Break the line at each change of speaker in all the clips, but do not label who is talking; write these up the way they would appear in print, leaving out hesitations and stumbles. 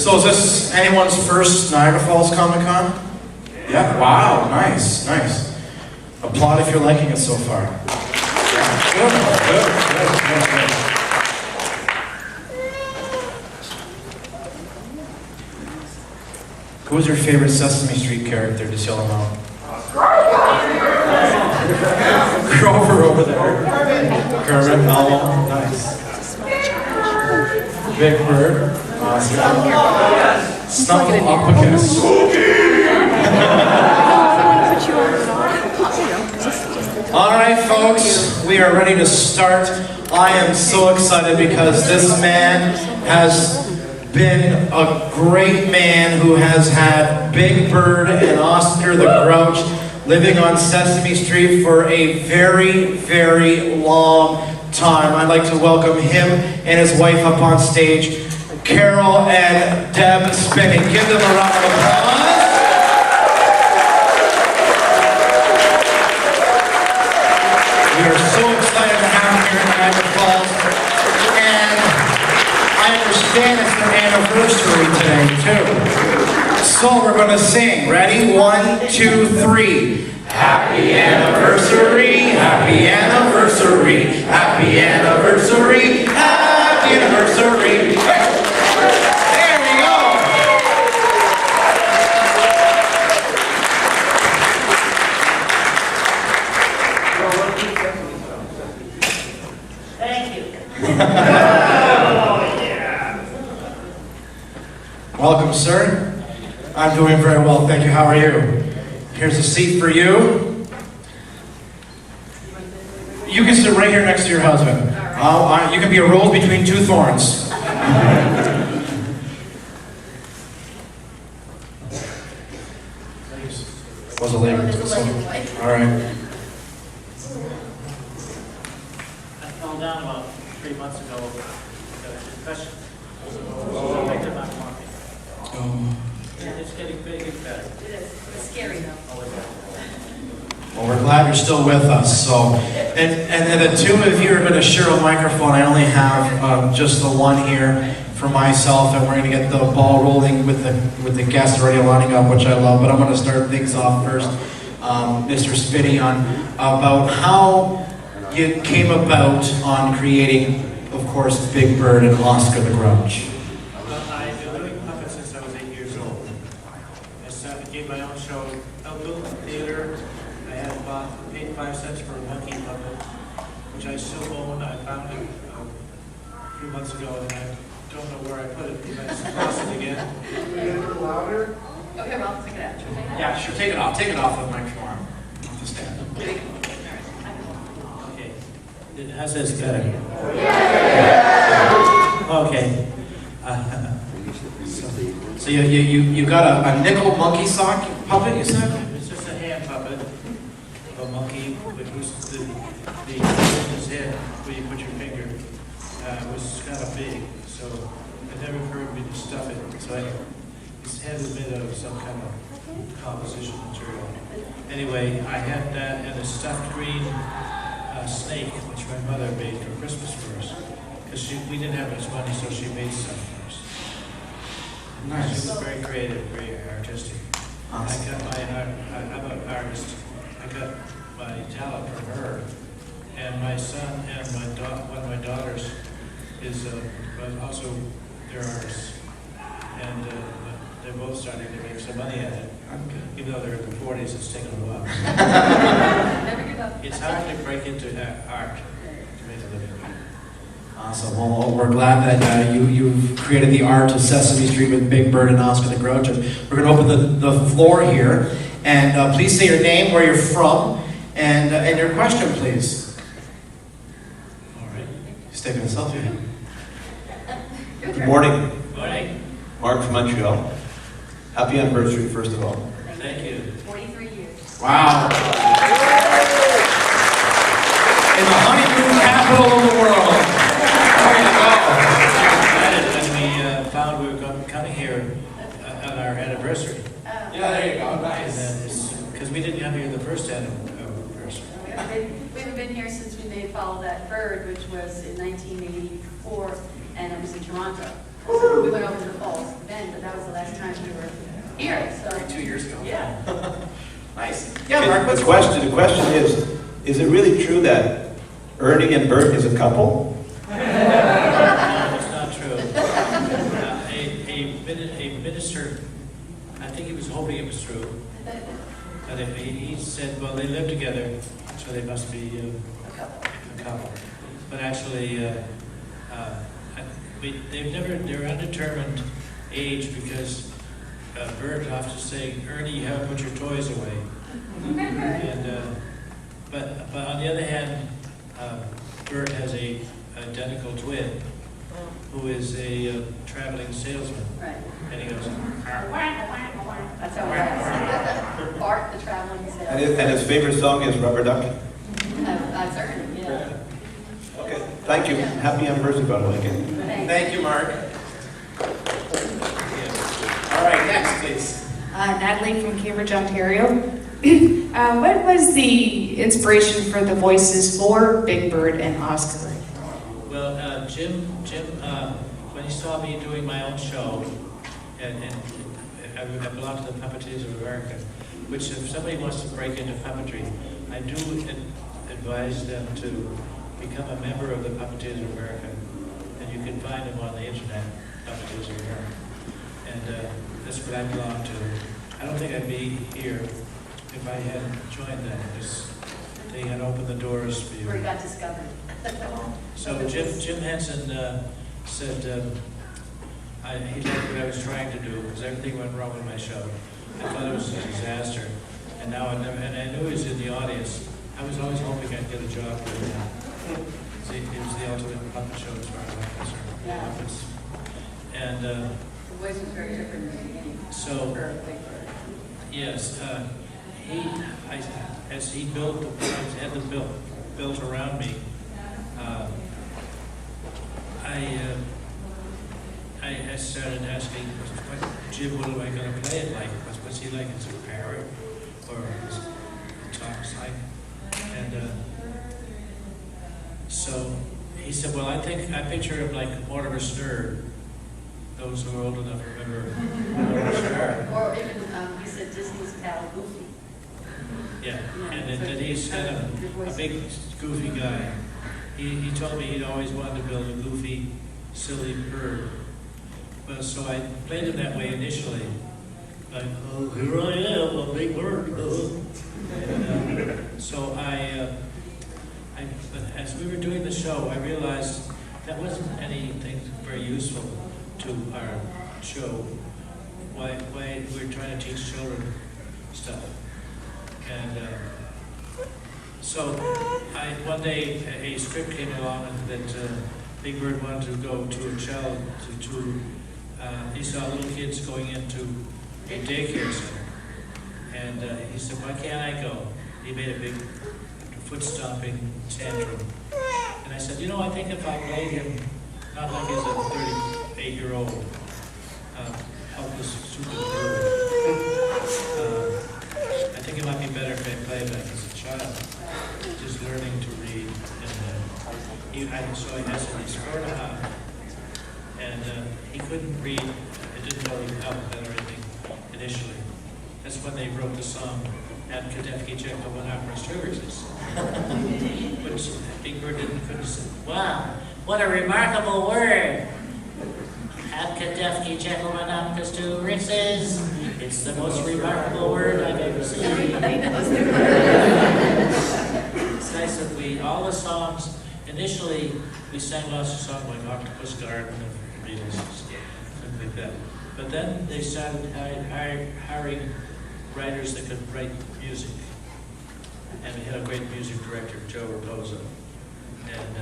So is this anyone's first Niagara Falls Comic Con? Yeah, wow, nice, nice. Applaud if you're liking it so far. Yeah, good. Who was your favorite Sesame Street character? Just yell them out. Grover over there. Kermit, oh, nice. Big Bird. Awesome. Snuffleupagus. All right, folks, we are ready to start. I am so excited because this man has been a great man who has had Big Bird and Oscar the Grouch living on Sesame Street for a very, very long time. I'd like to welcome him and his wife up on stage, Carroll and Deb Spinney. Give them a round of applause. We are so excited to have them here in Niagara Falls. And I understand it's their anniversary today, too. So we're going to sing. Ready? 1, 2, 3. Happy anniversary, happy anniversary, happy anniversary, happy anniversary. There we go.
Thank you.
Welcome, sir. I'm doing very well, thank you. How are you? Here's a seat for you. You can sit right here next to your husband. You can be a rose between two thorns. Was a labor. All right.
I fell down about 3 months ago. Got a concussion. So I did not walking.
Oh.
It's getting big and better.
It is. It's scary though.
Well, we're glad you're still with us. So, and the two of you are going to share a microphone. I only have just the one here for myself, and we're going to get the ball rolling with the guests already lining up, which I love. But I'm going to start things off first, Mr. Spinney, on about how you came about on creating, of course, Big Bird and Oscar the Grouch.
Well, I've been doing puppets since I was 8 years old. I gave my own show, outbuilt theater. I had paid 5 cents for a monkey puppet, which I still own. I found it a few months ago, and I don't know where I put it. I just lost it again.
Okay, well, take it out.
Yeah, sure. Take it off. Take it off the microphone. Off the stand.
Okay. How's this better? Okay.
So you got a nickel monkey sock puppet, you said?
It's just a hand puppet of a monkey with whose the his head where you put your finger was kind of big, so it never occurred to me to stuff it. So his head is made out of some kind of composition material. Anyway, I had that and a stuffed green snake, which my mother made for Christmas for us, because we didn't have much money, so she made stuff for us.
Nice.
She was very creative, very artistic.
Awesome.
I'm an artist. I got my talent from her. And my son and one of my daughters is also, they're artists. And they're both starting to make some money at it. Even though they're in their 40s, it's taken a while.
Never give up.
It's hard to break into art to make a living.
Awesome. Well, we're glad that you've created the art of Sesame Street with Big Bird and Oscar the Grouch. And we're going to open the floor here. And please say your name, where you're from, and your question, please.
All right.
Just taking a selfie.
Good morning.
Morning.
Mark from Montreal. Happy anniversary, first of all.
Thank you.
43 years.
Wow. In the honeymoon capital of the world.
When we found we were coming here on our anniversary.
Yeah, there you go. Nice.
Because we didn't have here the first anniversary.
We've been here since we made Follow That Bird, which was in 1984, and it was in Toronto. So we went over to the falls then, but that was the last time we were here, so.
2 years ago.
Yeah.
Nice. Yeah, Mark, what's
The question is it really true that Ernie and Bert is a couple?
No, it's not true. A minister, I think he was hoping it was true. But he said, well, they live together, so they must be a couple. But actually, they're undetermined age because Bert often saying, Ernie, you haven't put your toys away. And but on the other hand, Bert has a identical twin who is a traveling salesman.
Right.
And he goes,
That's how it was. Bart, the traveling salesman.
And his favorite song is Rubber Ducky.
Certainly, yeah.
Okay, thank you. Happy anniversary, by the way, again.
Thank you, Mark. All right, next, please.
Natalie from Cambridge, Ontario. What was the inspiration for the voices for Big Bird and Oscar?
well, Jim, when he saw me doing my own show, and I belong to the Puppeteers of America, which if somebody wants to break into puppetry, I do advise them to become a member of the Puppeteers of America, and you can find them on the internet, Puppeteers of America. And that's what I belong to. I don't think I'd be here if I hadn't joined them, because they had opened the doors for you.
Where he got discovered.
So Jim Henson said he liked what I was trying to do, because everything went wrong with my show. I thought it was a disaster, and now and I knew he was in the audience. I was always hoping I'd get a job with him. See, it was the ultimate puppet show as far as I'm concerned.
Yeah.
Puppets. And
The voice was very different in the beginning.
so,
For Big Bird.
yes, as he built, had the built around me, I started asking, Jim, what am I going to play it like? What's he like? Is it a parrot? Or is it talks like? And so he said, well, I picture him like Mortimer Snurd. Those who are old enough remember Mortimer Snurd.
Or even, he said Disney's pal Goofy.
Yeah, and that he's kind of a big, goofy guy. He told me he'd always wanted to build a goofy, silly bird. But so I played him that way initially. Like, oh, here I am, a big bird. And, so but as we were doing the show, I realized that wasn't anything very useful to our show. Why we're trying to teach children stuff. And so one day a script came along that Big Bird wanted to go to a child he saw little kids going into a daycare center, and he said, why can't I go? He made a big foot stomping tantrum, and I said, I think if I played him not like he's a 38-year-old helpless stupid bird, I think it might be better if I play him like as a child, just learning to read. And so I said, he's 4.5. And he couldn't read. It didn't know the alphabet or anything initially. That's when they wrote the song Abkadefki Jekyll and Hyde Stewardess. Which Big Bird couldn't say. Wow, what a remarkable word! Abkadefki Jekyll and Hyde Stewardess. It's the most remarkable word I've ever seen. It's nice that all the songs, initially we sang lots of songs like Octopus Garden and Beatles, something like that. But then they started hiring writers that could write music. And we had a great music director, Joe Raposo. And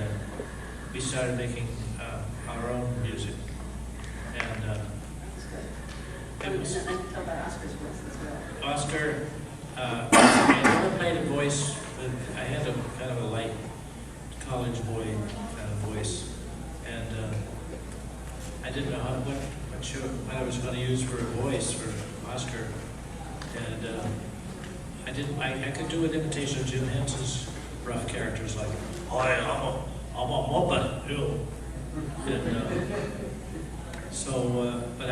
we started making our own music. And it was
Tell about Oscar's voice as well.
Oscar, I never played a voice, but I had a kind of a light college boy kind of voice. And I didn't know what I was going to use for a voice for Oscar. And I could do an imitation of Jim Henson's rough characters like, I'm a muppet, you know. And But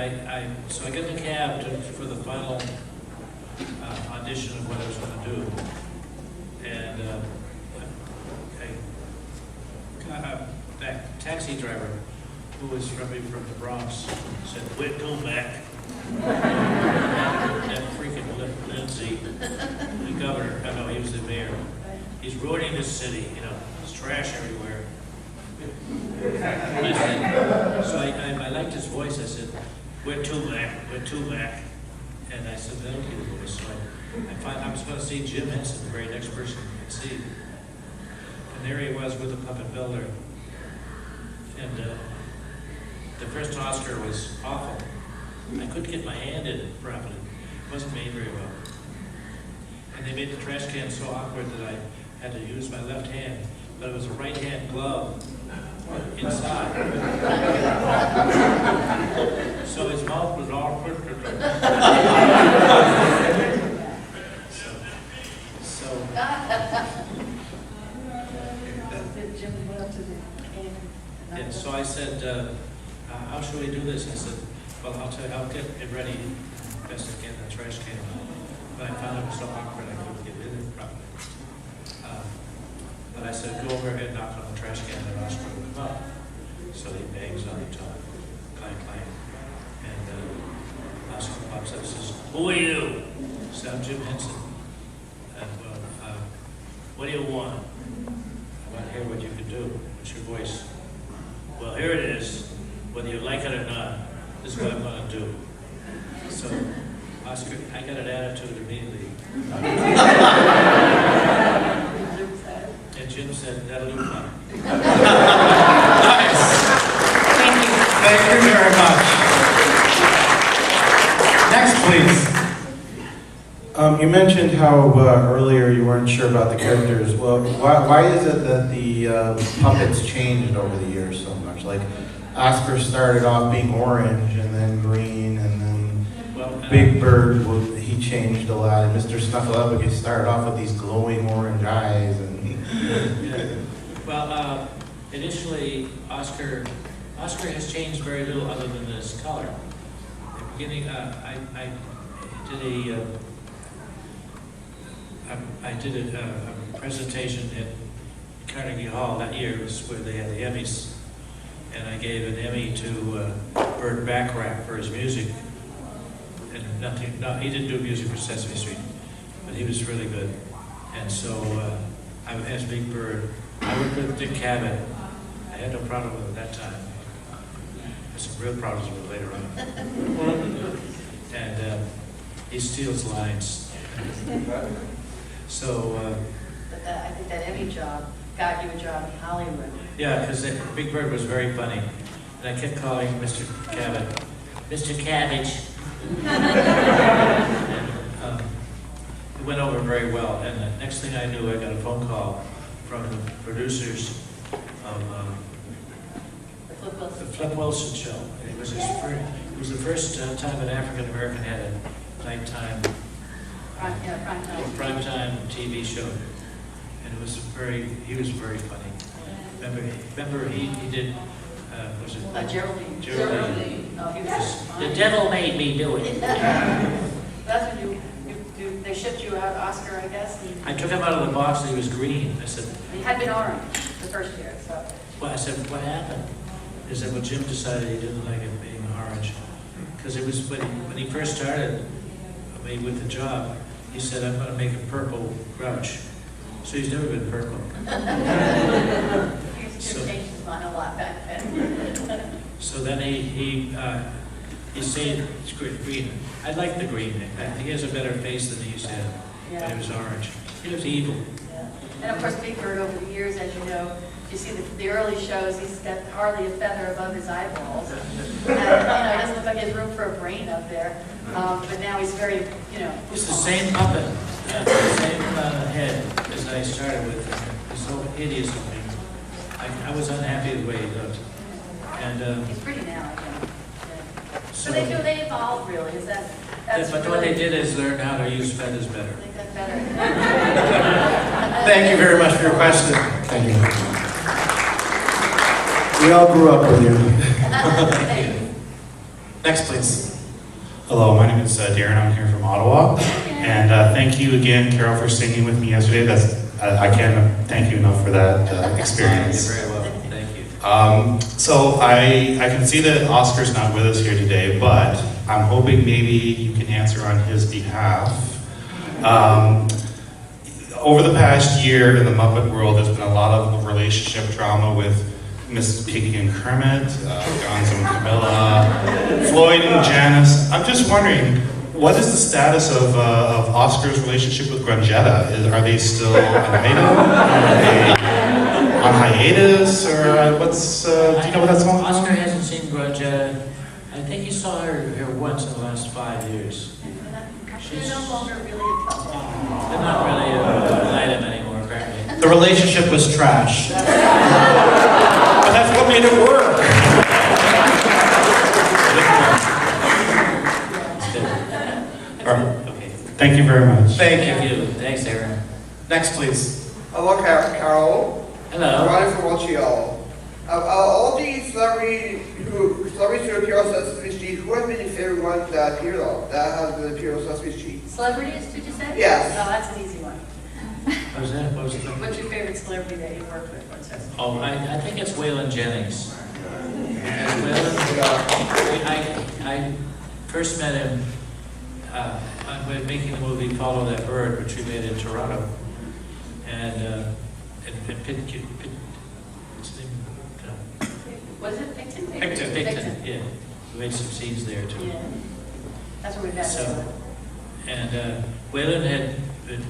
so I got in the cab for the final audition of what I was going to do. And that taxi driver, who was from the Bronx, said, "Wait, go back." That freaking Lindsay, the governor, I know he was the mayor. He's ruining this city, there's trash everywhere. He said, so I liked his voice. I said, we're too back. And I said, that'll be the voice. So I was going to see Jim Henson, the very next person I could see. And there he was with the puppet builder. And the first Oscar was awful. I couldn't get my hand in it properly. It wasn't made very well. And they made the trash can so awkward that I had to use my left hand, but it was a right-hand glove inside. So his mouth was all crooked. So
Jim went up to the can.
yeah, so I said, how should we do this? I said, well, I'll get it ready best I can in the trash can. But I found it was so awkward I couldn't get it in properly. But I said, go over and knock on the trash can and Oscar will come up. So he bangs on the top, clang, clang. And Oscar pops up and says, who are you? I said, I'm Jim Henson. And, what do you want? I want to hear what you can do. What's your voice? Well, here it is. Whether you like it or not, this is what I'm going to do. So, Oscar, I got an attitude immediately. And Jim said, that'll do fine.
Nice.
Thank you.
Thank you very much. Next, please.
You mentioned how earlier you weren't sure about the characters. Well, why is it that the puppets changed over the years so much? Like, Oscar started off being orange and then green, and then Big Bird, he changed a lot. And Mr. Snuffleupagus started off with these glowing orange eyes.
Yeah. Well, initially, Oscar has changed very little other than his color. At the beginning, I did a presentation at Carnegie Hall that year. It was where they had the Emmys, and I gave an Emmy to Burt Bacharach for his music. And he didn't do music for Sesame Street, but he was really good. And so I asked Big Bird. I worked with Dick Cavett. I had no problem with it at that time. There's some real problems with it later on. And he steals lines. So.
But I think that Emmy job got you a job in Hollywood.
Yeah, because Big Bird was very funny. And I kept calling Mr. Cavett, Mr. Cabbage. And, it went over very well. And the next thing I knew, I got a phone call from the producers of the Flip Wilson show. And it was the first time an African American had a nighttime, primetime TV show. And it was he was very funny. Remember he did, was it?
Geraldine.
Geraldine.
Oh, he was
The devil made me do it.
That's when they shipped you out, Oscar, I guess.
I took him out of the box and he was green. I said,
He had been orange the first year, so.
well, I said, what happened? He said, well, Jim decided he didn't like it being orange. Because it was when he first started with the job, he said, I'm going to make a purple Grouch. So he's never been purple.
He changed his mind a lot back then.
So then he said it's green. I like the green. I think he has a better face than he used to have.
Yeah.
But he was orange. He was evil.
Yeah. And of course, Big Bird over the years, as you know, you see the early shows, he's got hardly a feather above his eyeballs. And, he doesn't look like he has room for a brain up there. But now he's very,
It's the same puppet, the same head as I started with. It's so hideous looking. I was unhappy the way he looked. And
he's pretty now, I think. Yeah.
so,
But they evolve really, is that? That's
but what they did is learn how to use feathers better.
I think that's better.
Thank you very much for your question.
Thank you. We all grew up with you.
Thank you.
Next, please.
Hello, my name is Darren. I'm here from Ottawa, and thank you again, Carol, for singing with me yesterday. I can't thank you enough for that experience.
You're very welcome. Thank you.
So I can see that Oscar's not with us here today, but I'm hoping maybe you can answer on his behalf. Over the past year in the Muppet world, there's been a lot of relationship drama with Miss Piggy and Kermit, Gonzo and Camilla, Floyd and Janice. I'm just wondering, what is the status of Oscar's relationship with Grungetta? Are they still an item? Are they on hiatus? Or what's, do you know what that's going on?
Oscar hasn't seen Grungetta. I think he saw her once in the last 5 years.
They're no longer really a couple.
They're not really an item anymore, apparently.
The relationship was trash. But that's what made it work.
Okay.
Thank you very much.
Thank
Thank
you.
you. Thanks, Aaron.
Next, please.
Hello, Carol.
Hello.
Ronnie from Montreal. All the celebrities who appear on Sesame Street, who has been your favorite one that appeared on, that has been appeared on Sesame Street?
Celebrities, did you say?
Yes.
Oh, that's an easy one.
What was that? What was it?
What's your favorite celebrity that you worked with on Sesame?
Oh, I think it's Waylon Jennings. And Waylon, I first met him when making the movie Follow That Bird, which we made in Toronto. And what's his name?
Was it Picton?
Picton, yeah. We made some scenes there too.
Yeah. That's where we met.
So, and Waylon had,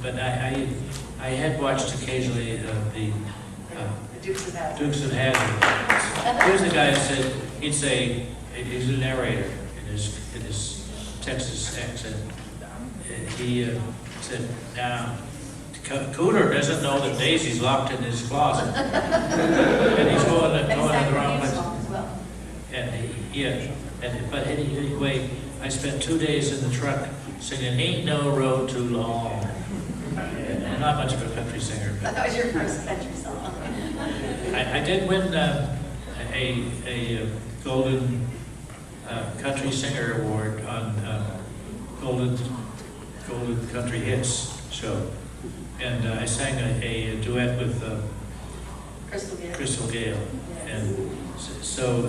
but I had watched occasionally the
The Dukes of Hazzard.
Dukes of Hazzard. He was the guy who said, he's a narrator in his Texas accent. He said, now, Cooter doesn't know that Daisy's locked in his closet. And he's going
And he
in
sang
the wrong
theme
place.
song as well.
And but anyway, I spent 2 days in the truck singing "Ain't No Road Too Long." And not much of a country singer, but
That was your first country song.
I did win a Golden Country Singer Award on Golden Country Hits show, and I sang a duet with
Crystal Gale.
Gale, and so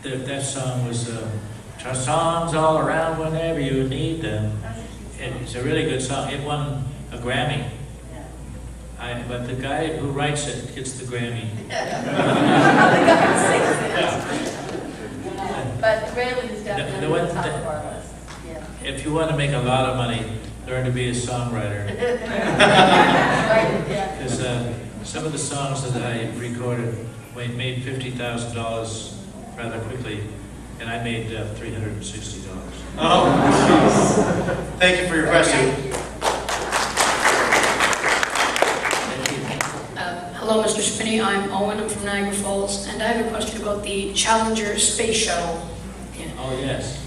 that song was songs all around whenever you need them. And it's a really good song. It won a Grammy. But the guy who writes it gets the Grammy.
But Waylon is definitely
The one
on the top
that-
of our list. Yeah.
If you want to make a lot of money, learn to be a songwriter.
Right, yeah.
Because some of the songs that I recorded made $50,000 rather quickly, and I made $360.
Oh, jeez. Thank you for your question.
Thank you.
Hello, Mr. Spinney. I'm Owen. I'm from Niagara Falls, and I have a question about the Challenger space shuttle.
Oh, yes.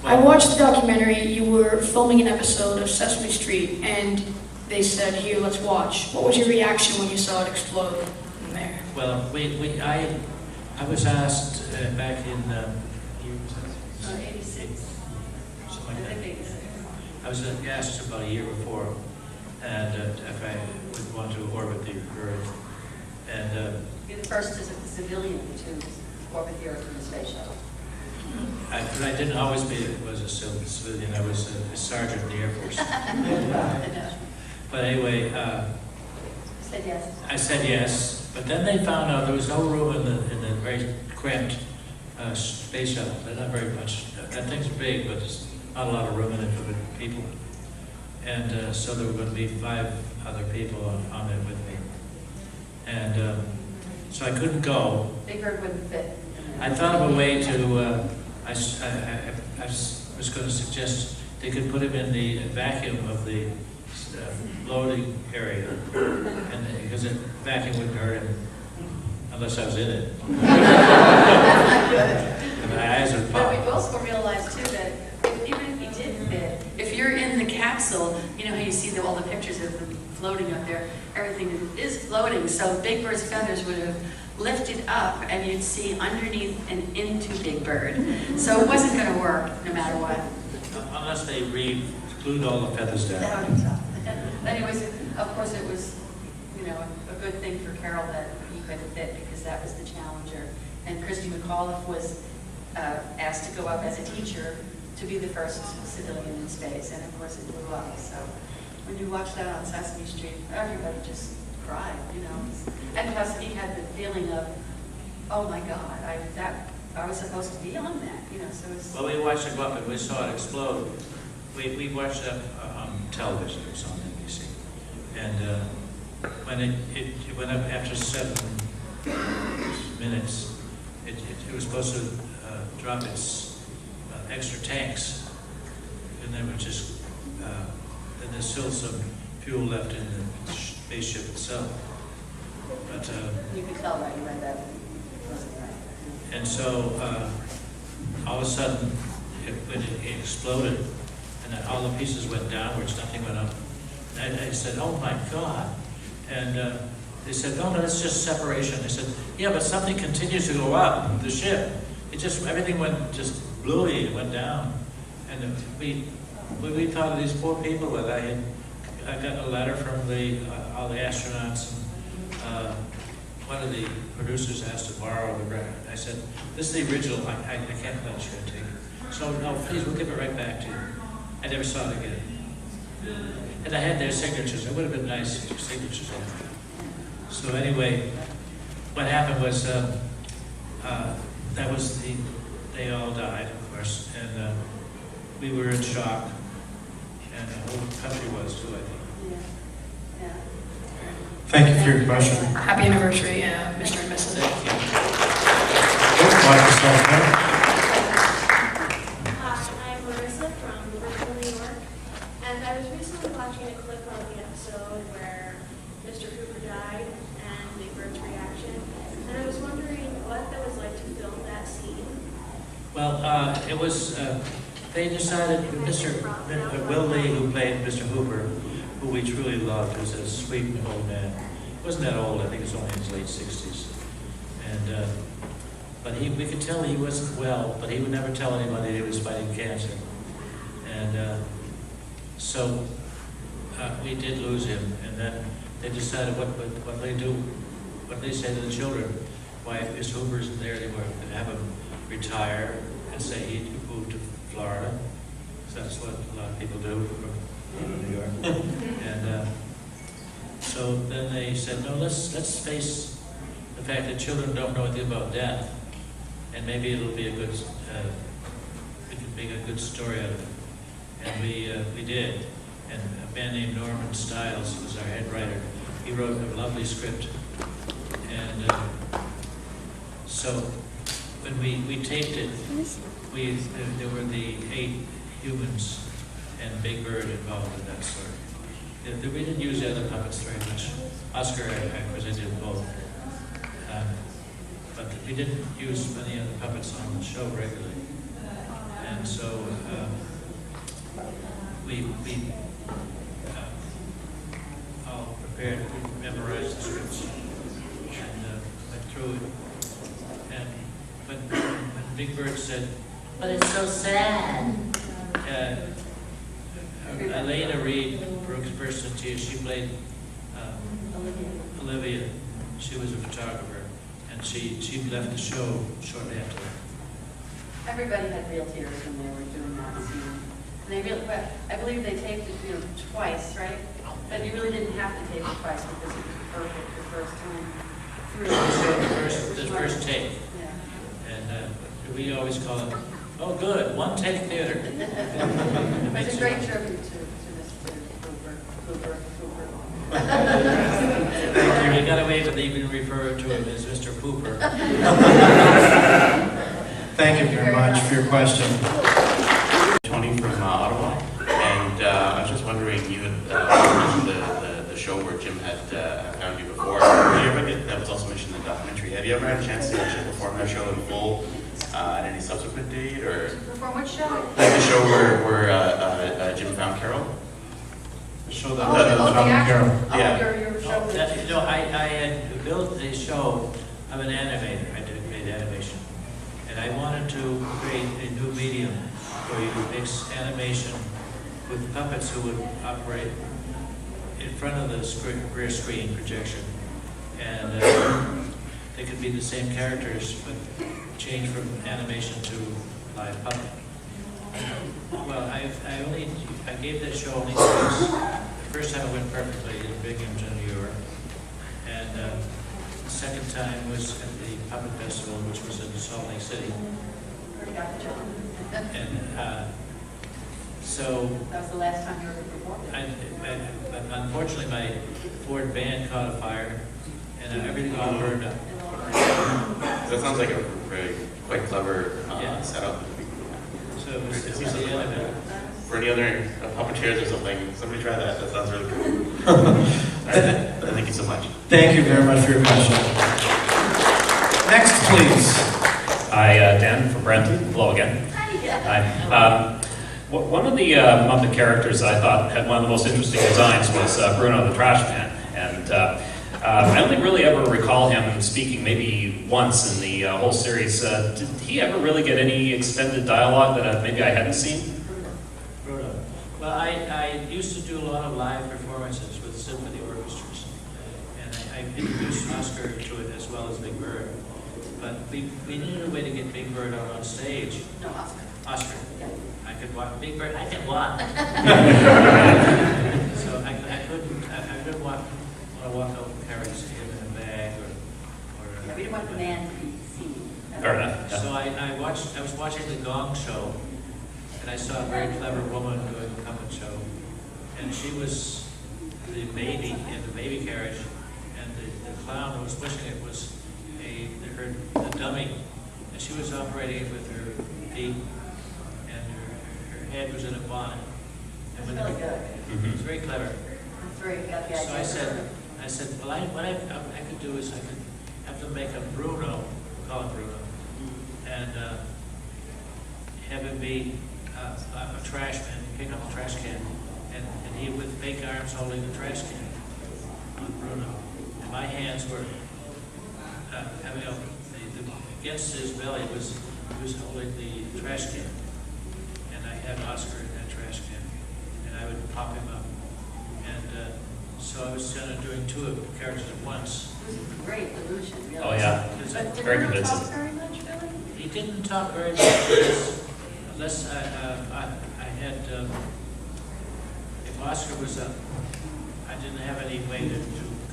I watched the documentary. You were filming an episode of Sesame Street, and they said, "Here, let's watch." What was your reaction when you saw it explode in there?
Well, I was asked back in
86.
something like
I
that.
think 86.
I was asked about a year before, and if I would want to orbit the Earth, and
You're the first civilian to orbit the Earth in a space shuttle.
I didn't always was a civilian. I was a sergeant in the Air Force. But anyway,
Said yes.
I said yes. But then they found out there was no room in the very cramped space shuttle. There's not very much. That thing's big, but there's not a lot of room in it for people. And so there were going to be 5 other people on it with me. And so I couldn't go.
Big Bird wouldn't fit.
I thought of a way to, I was going to suggest they could put him in the vacuum of the loading area, and because the vacuum wouldn't hurt him unless I was in it. And my eyes would
But we
pop.
also realized too that even if he did fit, if you're in the capsule, you know how you see all the pictures of them floating up there, everything is floating. So Big Bird's feathers would have lifted up and you'd see underneath and into Big Bird. So it wasn't going to work no matter what.
Unless they glued all the feathers down.
That would be tough. Anyways, of course, it was, you know, a good thing for Carroll that he couldn't fit because that was the challenger. And Christy McAuliffe was asked to go up as a teacher to be the first civilian in space, and of course it blew up. So when you watch that on Sesame Street, everybody just cried, you know. And plus he had the feeling of, oh my God, I was supposed to be on that, you know. So it was.
Well, we watched it go up and we saw it explode. We watched it on television. It was on NBC, and when it went up after 7 minutes, it was supposed to drop its extra tanks, and then just then there's still some fuel left in the spaceship itself. But
You could tell right away that wasn't right.
and so all of a sudden, when it exploded, and then all the pieces went downwards, nothing went up. And I said, "Oh my God!" And they said, "No, that's just separation." I said, "Yeah, but something continues to go up the ship. Everything went just bluey, it went down." And we thought of these poor people that I got a letter from all the astronauts. And, one of the producers asked to borrow the record. I said, "This is the original. I can't let you take it. So no, please, we'll give it right back to you." I never saw it again. And I had their signatures. It would have been nice if their signatures on it. So anyway, what happened was they all died, of course, and we were in shock, and the whole country was too, I think.
Yeah. Yeah.
Thank you for your question.
Happy anniversary, Mr. and Mrs.
Thank you.
Microphone,
Hi, I'm Marissa from Liverpool, New York, and I was recently watching a clip of the episode where Mr. Cooper died and Big Bird's reaction, and I was wondering what that was like to film that scene.
Well, it was, they decided, Will Lee, who played Mr. Hooper, who we truly loved, was a sweet old man. He wasn't that old, I think he was only in his late 60s. And, but we could tell he wasn't well, but he would never tell anybody he was fighting cancer. And so we did lose him, and then they decided what they do, what they say to the children. Why, if Mr. Hooper isn't there anymore, we could have him retire and say he moved to Florida. So that's what a lot of people do from New York. And so then they said, no, let's face the fact that children don't know anything about death, and maybe it'll be a good, we can make a good story out of it. And we did. And a man named Norman Stiles was our head writer. He wrote a lovely script. And so when we taped it, there were the 8 humans and Big Bird involved in that story. We didn't use the other puppets very much. Oscar, I presented both. But we didn't use many other puppets on the show regularly. And so we all prepared, we memorized the scripts and went through it. And when Big Bird said, "But it's so sad," Elena Reed, Brooks Person, she played Olivia. She was a photographer, and she left the show shortly after that.
Everybody had real tears when they were doing that scene. And they really, but I believe they taped it, twice, right? But you really didn't have to tape it twice because it was perfect the first time through.
The first take.
Yeah.
And we always call it, oh good, one take theater.
It's a great tribute to Mr. Cooper.
You got away with even referring to him as Mr. Pooper.
Thank you very much for your question.
Tony from Ottawa, and I was just wondering, you had mentioned the show where Jim had found you before. Did you ever that was also mentioned in the documentary. Have you ever had a chance to actually perform that show in full at any subsequent date, or
Perform what show?
like the show where Jim found Carroll?
The show that
Oh, the actual,
Carroll.
Yeah.
your show.
I had built a show I'm an animator. I made animation. And I wanted to create a new medium where you could mix animation with puppets who would operate in front of the rear screen projection. And they could be the same characters, but change from animation to live puppet. Well, I gave that show only twice. The first time it went perfectly in Binghamton, New York. And the second time was at the Puppet Festival, which was in Salt Lake City.
Already got the job.
And so
That was the last time you ever performed it.
unfortunately, my Ford van caught a fire, and everything all burned up.
That sounds like a very quite clever
Yeah.
setup.
So it was the end of it.
For any other puppeteers or something, somebody try that. That sounds really cool. All right, thank you so much.
Thank you very much for your question. Next, please.
Hi, Dan from Brenton. Hello again. Hi. One of the Muppet characters I thought had one of the most interesting designs was Bruno the Trash Man. And I only really ever recall him speaking maybe once in the whole series. Did he ever really get any extended dialogue that maybe I hadn't seen?
Bruno. Well, I used to do a lot of live performances with symphony orchestras, and I introduced Oscar to it as well as Big Bird. But we needed a way to get Big Bird out on stage.
No, Oscar.
Oscar.
Yeah.
I could walk. Big Bird, I can walk. So I didn't want to walk out and carry him in a bag
Yeah, we didn't want the man to be seen.
Fair enough.
So I was watching the Gong Show, and I saw a very clever woman doing a puppet show, and she was the baby in the baby carriage, and the clown who was pushing it was a dummy, and she was operating it with her feet, and her head was in a bonnet. And
That's really good.
It was very clever.
That's very good.
So I said, well, what I could do is I could have them make a Bruno, call him Bruno, and have him be a trash man, pick up a trash can, and he with fake arms holding the trash can on Bruno. And my hands were, against his belly he was holding the trash can, and I had Oscar in that trash can, and I would pop him up. And so I was kind of doing two of the characters at once.
It was a great illusion, really.
Oh, yeah.
But did
Very
Bruno
convincing.
talk very much, really?
He didn't talk very much unless I had, if Oscar was up, I didn't have any way to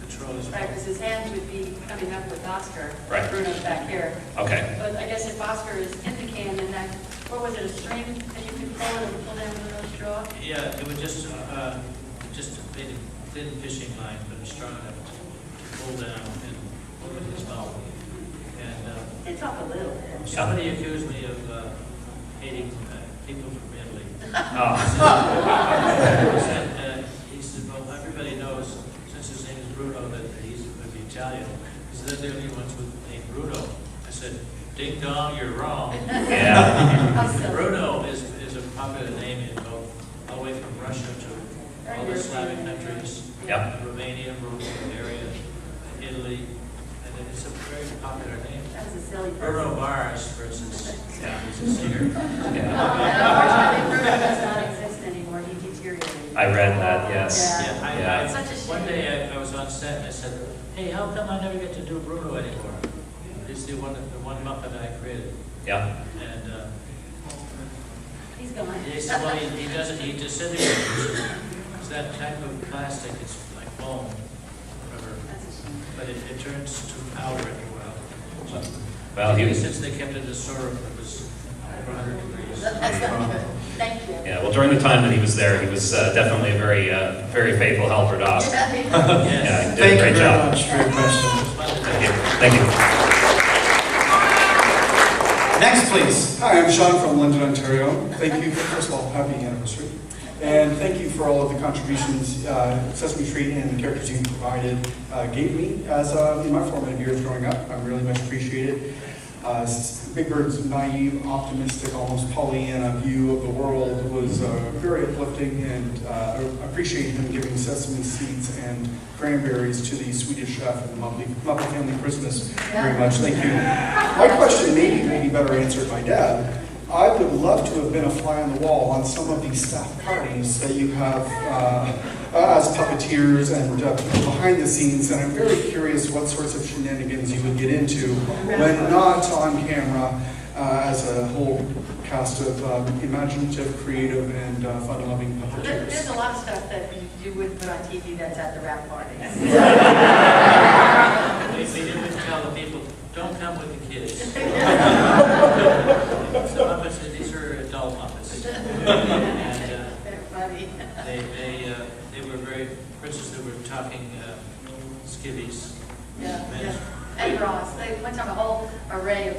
control his
Right, because his hands would be coming up with Oscar.
Right.
Bruno's back here.
Okay.
But I guess if Oscar is in the can, then that, what was it, a string that you could pull and pull down Bruno's straw?
Yeah, it would just made a thin fishing line, but strong enough to pull down and open his mouth. And
They talk a little bit.
somebody accused me of hating people from Italy.
Oh.
He said, well, everybody knows, since his name is Bruno, that he's going to be Italian. Because they're the only ones with the name Bruno. I said, ding dong, you're wrong.
Yeah.
How silly.
Bruno is a popular name in both, all the way from Russia to all the Slavic countries.
Yep.
Romania, Bulgaria, Italy, and it's a very popular name.
That was a silly
Bruno
person.
Mars, for instance,
Yeah.
he's a singer.
And unfortunately, Bruno does not exist anymore. He deteriorated.
I read that, yes.
Yeah.
Yeah.
It's such a shame.
One day I was on set and I said, hey, how come I never get to do Bruno anymore? He's the one Muppet I created.
Yeah.
And
He's gone.
he said, well, he doesn't, he disintegrates. It's that type of plastic, it's like foam, rubber,
That's a shame.
but it turns to powder after a while.
Well, he was,
Since they kept it in the storeroom, it was over 100 degrees.
That's not good. Thank you.
yeah, well, during the time that he was there, he was definitely a very faithful helper to us.
Yeah.
Yeah, he did
Thank
a
you
great
very
job.
much for your question.
Thank you. Thank you.
Next, please.
Hi, I'm Sean from London, Ontario. Thank you, first of all, happy anniversary. And thank you for all of the contributions Sesame Street and the characters you provided gave me as in my formative years growing up. I really much appreciate it. Big Bird's naive, optimistic, almost Pollyanna view of the world was very uplifting, and I appreciate him giving sesame seeds and cranberries to the Swedish chef and the Muppet Family Christmas very much. Thank you. My question may be better answered by Deb. I would love to have been a fly on the wall on some of these staff parties that you have as puppeteers and behind the scenes, and I'm very curious what sorts of shenanigans you would get into when not on camera as a whole cast of imaginative, creative, and fun-loving puppeteers.
There's a lot of stuff that you wouldn't put on TV that's at the wrap parties.
We didn't tell the people, don't come with the kids. The Muppets, these are adult Muppets. And they were very, for instance, they were talking skivvies.
Yeah. And bras. They went on a whole array of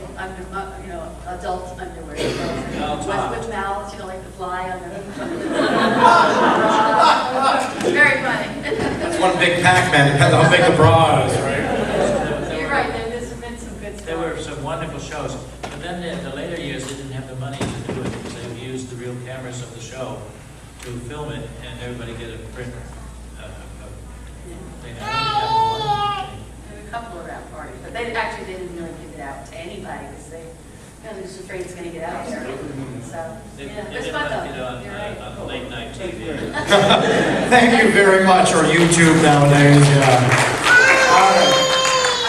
adult underwear. With mouths, like the fly on them. Very funny.
That's one big pack, man. Depends on how big the bra is, right?
You're right. There's been some good stuff.
There were some wonderful shows, but then in the later years they didn't have the money to do it because they used the real cameras of the show to film it, and everybody get a print. They had
a couple of wrap parties, but they didn't really give it out to anybody because they're just afraid it's going to get out there. So, it's fun though.
On late night TV.
Thank you very much, or YouTube nowadays, yeah.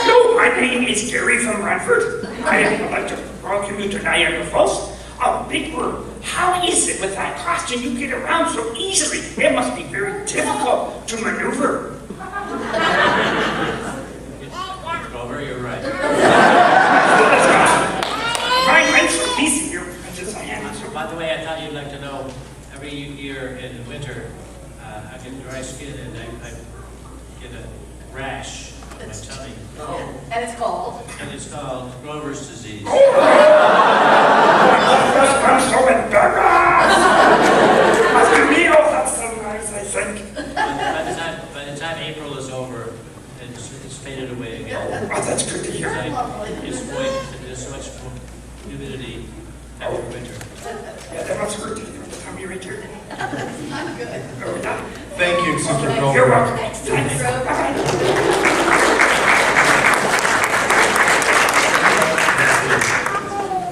Hello, my name is Gary from Radford. I would like to welcome you to Niagara Falls. Oh, Big Bird, how is it with that costume you get around so easily? It must be very difficult to maneuver.
Grover, you're right.
My legs are easy here because I am.
By the way, I thought you'd like to know, every year in the winter, I get dry skin and I get a rash on my tummy.
And it's called?
And it's called Grover's disease.
I'm so embarrassed! After me, that's so nice, I think.
By the time April is over, it's faded away again.
Oh, that's good to hear.
It's moist, there's so much humidity after winter.
Yeah, that must hurt to hear the tummy right here.
I'm good.
Thank you, Sister Grover.
You're welcome. Thanks.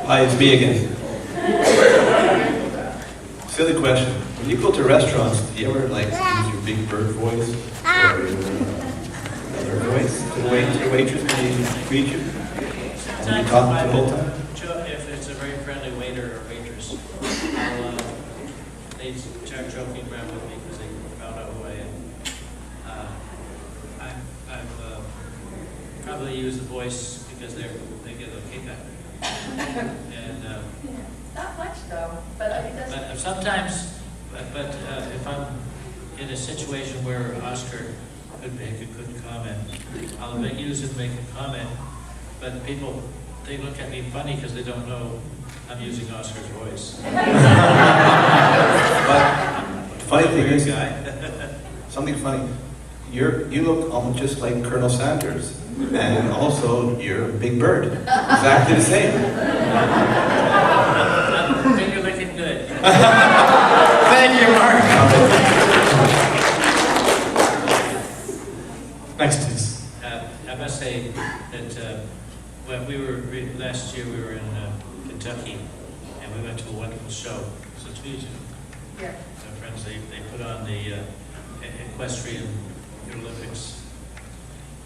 Hi, it's me again. Silly question. When you go to restaurants, do you ever use your Big Bird voice or your other voice to the waitress when they greet you? And you talk the whole time?
If it's a very friendly waiter or waitress, they start joking around with me because they found out who I am. I've probably used the voice because they get a kick out of it. And
not much though, but
sometimes, if I'm in a situation where Oscar could make a good comment, I'll use it to make a comment, but people, they look at me funny because they don't know I'm using Oscar's voice.
But funny thing is, something funny, you look almost just like Colonel Sanders. And also, you're Big Bird. Exactly the same.
I think you're looking good.
Thank you, Mark. Next, please.
I must say that when last year we were in Kentucky, and we went to a wonderful show. So 2 years ago.
Yeah.
My friends, they put on the equestrian Olympics.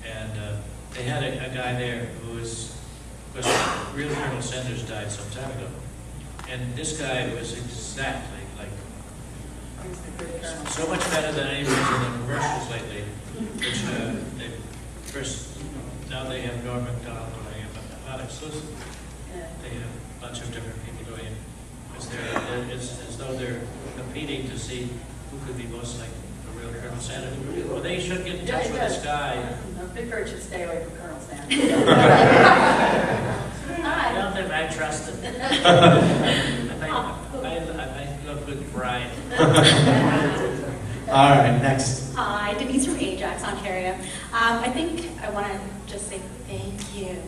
And they had a guy there who was, of course, real Colonel Sanders died some time ago. And this guy was exactly like, so much better than anybody's in the commercials lately, which now they have Norm Macdonald going in, but not exclusive. They have a bunch of different people going in. It's as though they're competing to see who could be most like a real Colonel Sanders. Well, they should get in touch with this guy.
Big Bird should stay away from Colonel Sanders.
I don't think I trust him. I look good fried.
All right, next.
Hi, Denise from Ajax, Ontario. I think I want to just say thank you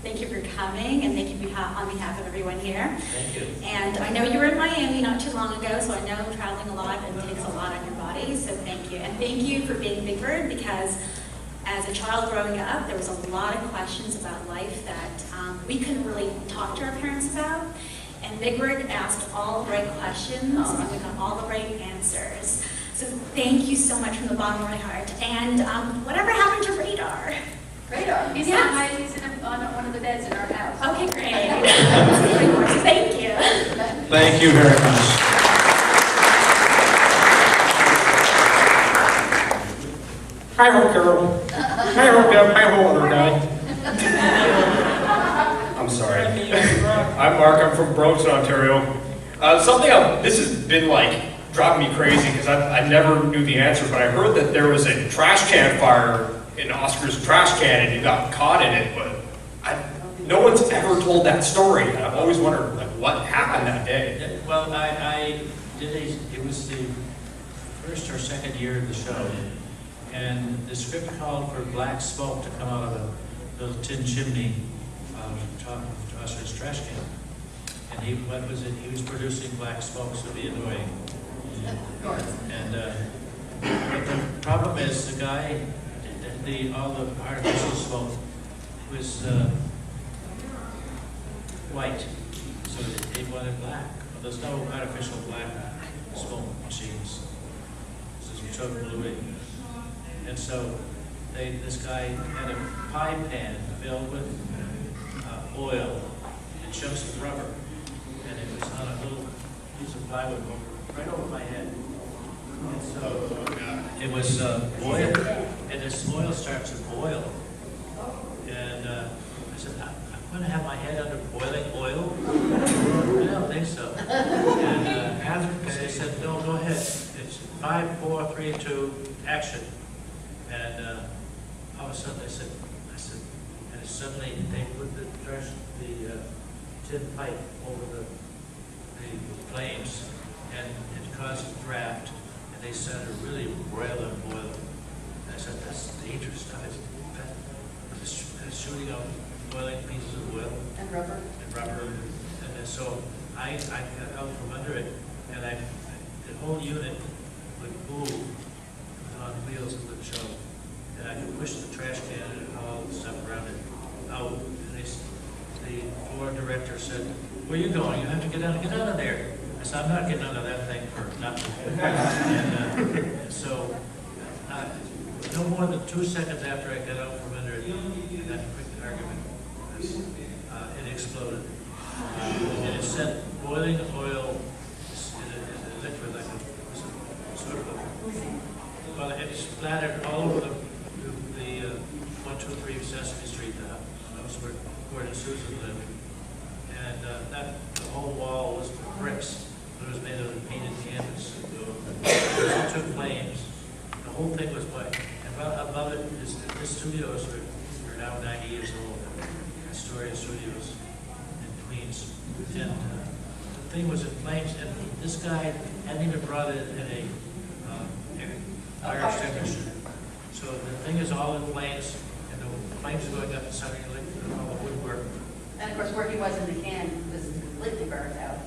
Thank you for coming, and thank you on behalf of everyone here.
Thank you.
And I know you were in Miami not too long ago, so I know traveling a lot and takes a lot on your body, so thank you. And thank you for being Big Bird, because as a child growing up, there was a lot of questions about life that we couldn't really talk to our parents about. And Big Bird asked all the right questions, and we got all the right answers. So thank you so much from the bottom of my heart. And whatever happened to Radar?
Radar. He's on one of the beds in our house.
Okay, great. Thank you.
Thank you very much.
Hi-ho, Carol. Hi-ho, Deb. Hi-ho, other guy. I'm sorry. I'm Mark. I'm from Burlington, Ontario. This has been like driving me crazy because I never knew the answer, but I heard that there was a trash can fire in Oscar's trash can and you got caught in it, but no one's ever told that story. I've always wondered like what happened that day.
Well, it was the first or second year of the show, and the script called for black smoke to come out of a little tin chimney top of Oscar's trash can. And he was producing black smoke, so it'd be annoying. And but the problem is the guy, all the artificial smoke was white, so they wanted black. Well, there's no artificial black smoke machines. This is total blue. And so this guy had a pie pan filled with oil and chunks of rubber, and it was on a little piece of plywood right over my head. And so it was boiling, and this oil starts to boil. And I said, I'm going to have my head under boiling oil? I don't think so. And they said, no, go ahead. It's 5, 4, 3, 2, action. And all of a sudden I said, and suddenly they put the tin pipe over the flames, and it caused a draft, and they started really boiling. I said, that's dangerous stuff. It's shooting out boiling pieces of oil.
And rubber.
And then so I got out from under it, and the whole unit would move on wheels of the show. And I could push the trash can and all the stuff around it out. And the floor director said, where are you going? You have to get out of there. I said, I'm not getting out of that thing for nothing. And so no more than 2 seconds after I got out from under it, in that quick argument, it exploded. And it sent boiling oil in a liquid like a sort of a, well, it splattered all over the 123 Sesame Street, the house where Gordon and Susan lived. And the whole wall was bricks, but it was made of painted canvas. It took flames. The whole thing was white. And above it is the studios are now 90 years old. Astoria Studios in Queens. And the thing was in flames, and this guy hadn't even brought in a fire extinguisher. So the thing is all in flames, and the flames are going up and starting to all the woodwork.
And of course, where he was in the can was completely burned out.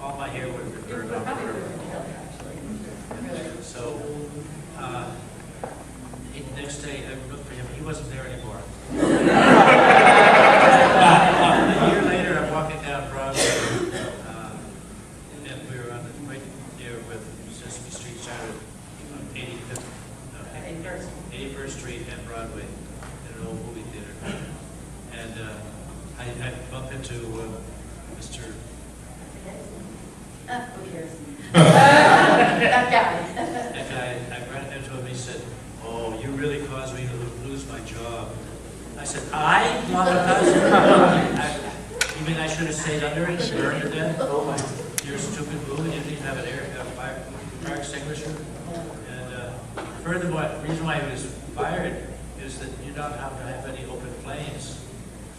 All my hair would have been burned off. So, the next day I looked for him, he wasn't there anymore. A year later, I'm walking down Broadway, and we were on the right near where Sesame Street started, on 81st Street and Broadway, in an old movie theater. And I bumped into Mr.
Who cares? That guy.
That guy, I ran into him, he said, oh, you really caused me to lose my job. I said, I? You mean I should have stayed under it and burned to death? You're a stupid movie, you didn't even have a fire extinguisher. And furthermore, the reason why he was fired is that you don't have to have any open flames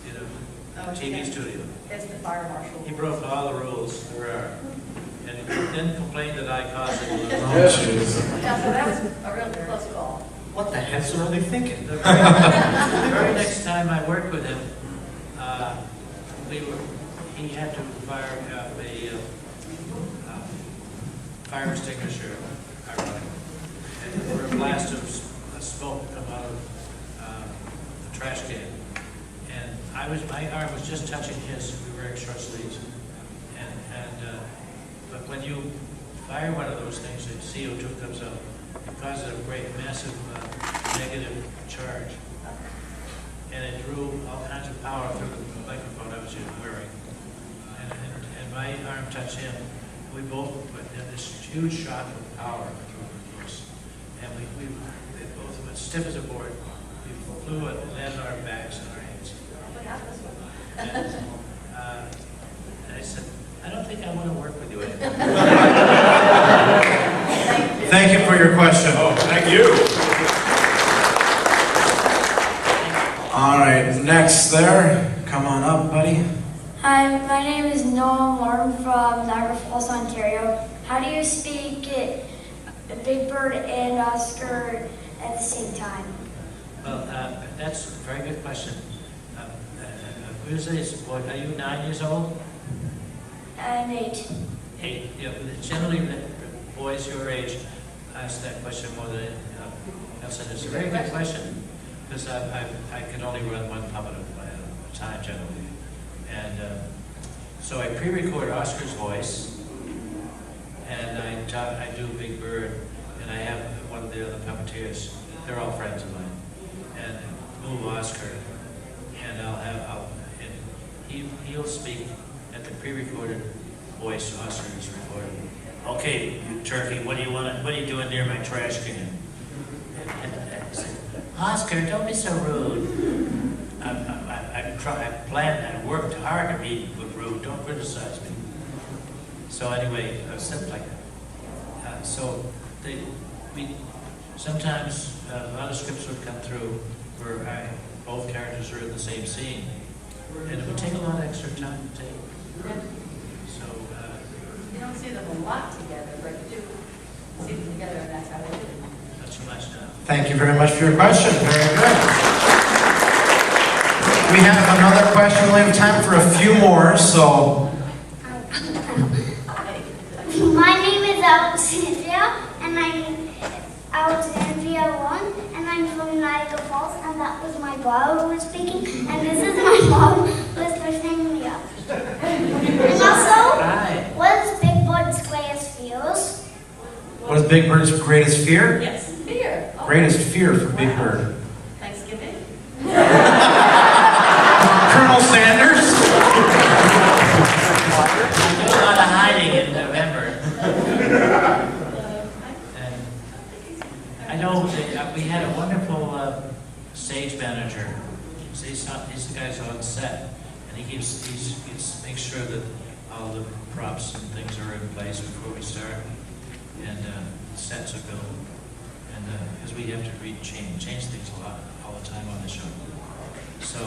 in a TV studio.
It's the fire marshal.
He broke all the rules there are. And then complained that I caused it.
Yeah, so that was a real close call.
what the heck are they thinking?
The very next time I worked with him, he had to fire a fire extinguisher, ironically, and for a blast of smoke come out of the trash can. And my arm was just touching his. We were wearing short sleeves, but when you fire one of those things, the CO2 comes out. It causes a great, massive negative charge, and it drew all kinds of power through the microphone I was wearing. And my arm touched him. We both had this huge shock of power through us, and we both went stiff as a board. We flew and landed on our backs and our hands. And I said, I don't think I want to work with you anymore.
Thank you for your question.
Oh, thank you.
All right, next there. Come on up, buddy.
Hi, my name is Noah Martin from Niagara Falls, Ontario. How do you speak Big Bird and Oscar at the same time?
Well, that's a very good question. Usually, are you 9 years old?
I'm 8.
8. Yeah, generally, boys your age ask that question more than else. And it's a very good question because I can only run one puppet at a time generally. And so I pre-record Oscar's voice, and I do Big Bird, and I have one of the other puppeteers. They're all friends of mine, and move Oscar, and he'll speak at the pre-recorded voice Oscar is recorded. Okay, you turkey, what do you doing near my trash can? And I said, Oscar, don't be so rude. I worked hard to be rude. Don't criticize me. So anyway, stuff like that. So sometimes a lot of scripts would come through where both characters are in the same scene, and it would take a lot of extra time to take. So
you don't see them a lot together, but you do see them together, and that's how they do it.
Not so much now.
Thank you very much for your question. Very good. We have another question. We have time for a few more, so.
My name is Alexandria, and I'm Alexandria 1, and I'm from Niagara Falls, and that was my brother who was speaking, and this is my mom who is lifting me up. And also, what is Big Bird's greatest fears?
What is Big Bird's greatest fear?
Yes, fear. Oh.
Greatest fear for Big Bird.
Thanksgiving.
Colonel Sanders?
I do a lot of hiding in November. And I know we had a wonderful stage manager. He's the guy's on set, and he makes sure that all the props and things are in place before we start, and sets are built. And because we have to change things a lot all the time on the show. So.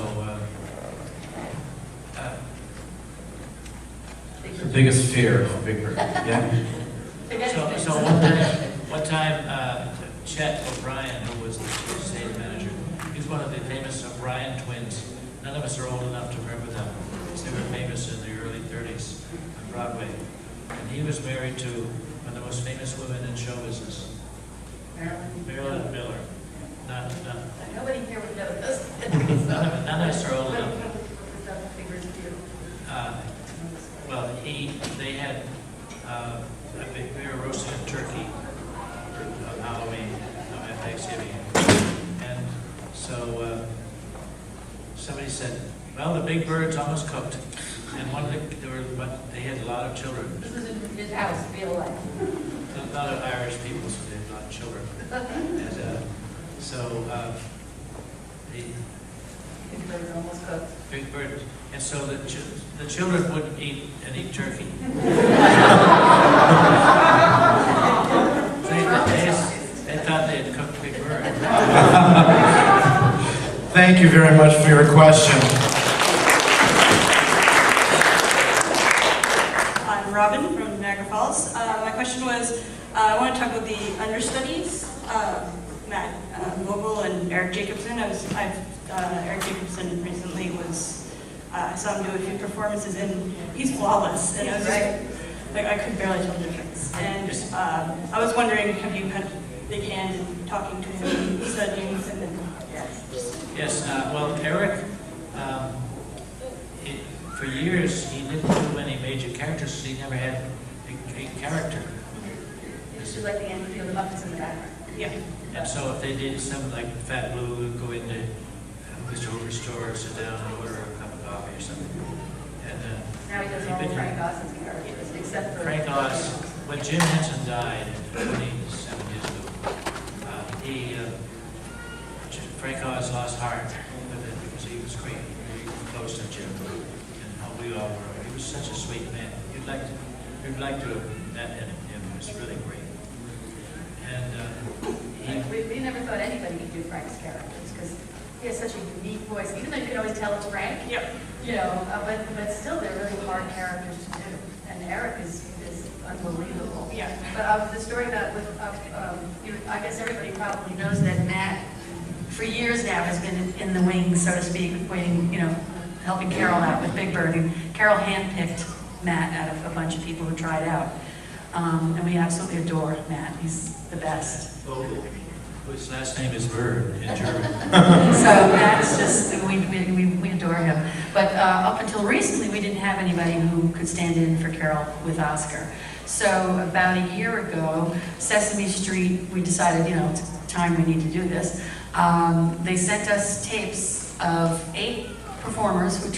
The biggest fear of Big Bird. Yeah.
So one time, Chet O'Brien, who was the stage manager, he's one of the famous O'Brien twins. None of us are old enough to remember them, because they were famous in the early 30s on Broadway. And he was married to one of the most famous women in show business, Marilyn Miller.
Nobody here would know this.
None of us are old enough. Well, they had we were roasting a turkey on Halloween, at Thanksgiving, and so somebody said, "Well, the Big Bird's almost cooked," and they had a lot of children.
This is in his house, real life.
A lot of Irish people, so they had a lot of children, and so the
Big Bird's almost cooked.
Big Bird. And so the children wouldn't eat any turkey. They thought they had cooked Big Bird.
Thank you very much for your question.
I'm Robin from Niagara Falls. My question was, I want to talk about the understudies. Matt, Vogel and Eric Jacobson. Eric Jacobson recently I saw him do a few performances, and he's flawless. And I was I could barely tell the difference. And I was wondering, have you had a big hand in talking to him, studying, and then
Yes, well, Eric, for years, he didn't do any major characters, so he never had a character.
This is like the end of the Muppets in the background.
Yeah.
And so if they did something like Fat Blue would go into Mr. Hoover's store, sit down and order a cup of coffee or something. And
now he does all of Frank Oz's characters, except for
Frank Oz, when Jim Henson died 27 years ago, Frank Oz lost heart with it because he was great, very close to Jim, and how we all were. He was such a sweet man. You'd like to have met him. It was really great. And
we never thought anybody could do Frank's characters because he has such a unique voice. Even though you can always tell it's Frank, you know, but still they're really hard characters to do. And Eric is unbelievable.
Yeah.
But the story about I guess everybody probably knows that Matt, for years now, has been in the wings, so to speak, waiting, helping Carroll out with Big Bird. And Carroll handpicked Matt out of a bunch of people who tried out. And we absolutely adore Matt. He's the best.
Vogel, whose last name is Bird in German.
So Matt's just, we adore him. But up until recently, we didn't have anybody who could stand in for Carroll with Oscar. So about a year ago, Sesame Street, we decided, it's time we need to do this. They sent us tapes of 8 performers who were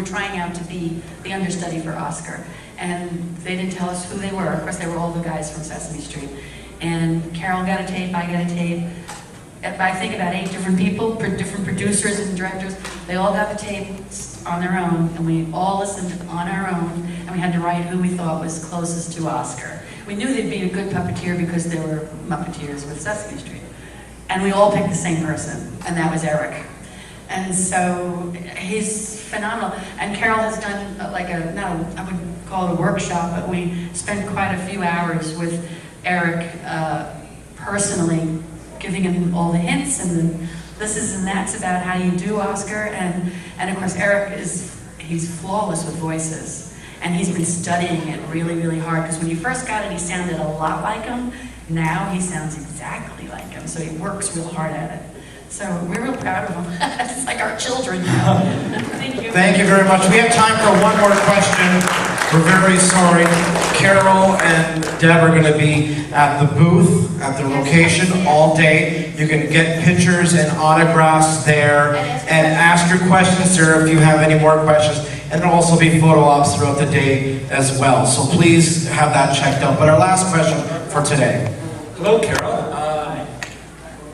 trying out to be the understudy for Oscar. And they didn't tell us who they were. Of course, they were all the guys from Sesame Street. And Carroll got a tape, I got a tape. I think about 8 different people, different producers and directors. They all got the tapes on their own, and we all listened on our own, and we had to write who we thought was closest to Oscar. We knew they'd be a good puppeteer because they were Muppeteers with Sesame Street. And we all picked the same person, and that was Eric. And so he's phenomenal. And Carroll has done I wouldn't call it a workshop, but we spent quite a few hours with Eric personally, giving him all the hints and the thises and that's about how you do Oscar. And of course, Eric he's flawless with voices. And he's been studying it really, really hard, because when you first got it, he sounded a lot like him. Now he sounds exactly like him, so he works real hard at it. So we're real proud of him. It's like our children now. Thank you.
Thank you very much. We have time for one more question. We're very sorry. Carol and Deb are going to be at the booth, at the location all day. You can get pictures and autographs there and ask your questions, sir, if you have any more questions. And there'll also be photo ops throughout the day as well. So please have that checked out. But our last question for today.
Hello, Carol.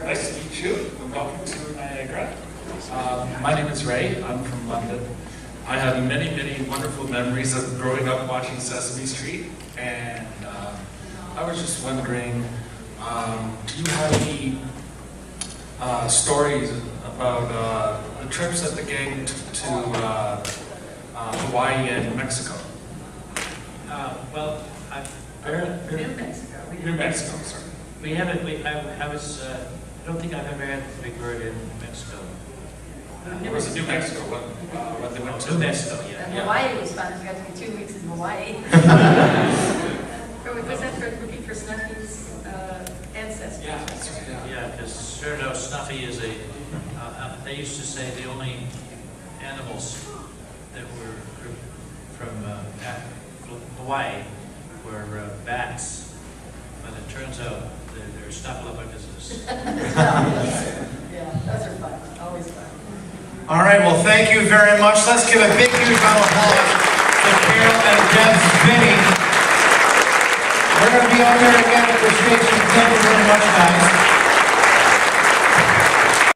Nice to meet you. Welcome to Niagara. My name is Ray. I'm from London. I have many, many wonderful memories of growing up watching Sesame Street. And I was just wondering, do you have any stories about the trips that the gang took to Hawaii and Mexico?
Well,
New Mexico.
New Mexico, sorry.
We haven't. I don't think I've ever had Big Bird in Mexico.
It was in New Mexico. What they went to?
New Mexico, yeah.
And Hawaii was fun. We got to be 2 weeks in Hawaii. Was that for looking for Snuffy's ancestors?
Yeah, that's right.
Yeah, because sure enough, Snuffy is they used to say the only animals that were from Hawaii were bats, but it turns out they're snuffleupagus.
Yeah, those are fun. Always fun.
All right, well, thank you very much. Let's give a big, huge round of applause to Carroll and Deb Spinney. We're going to be on there again at the station. Thank you very much, guys.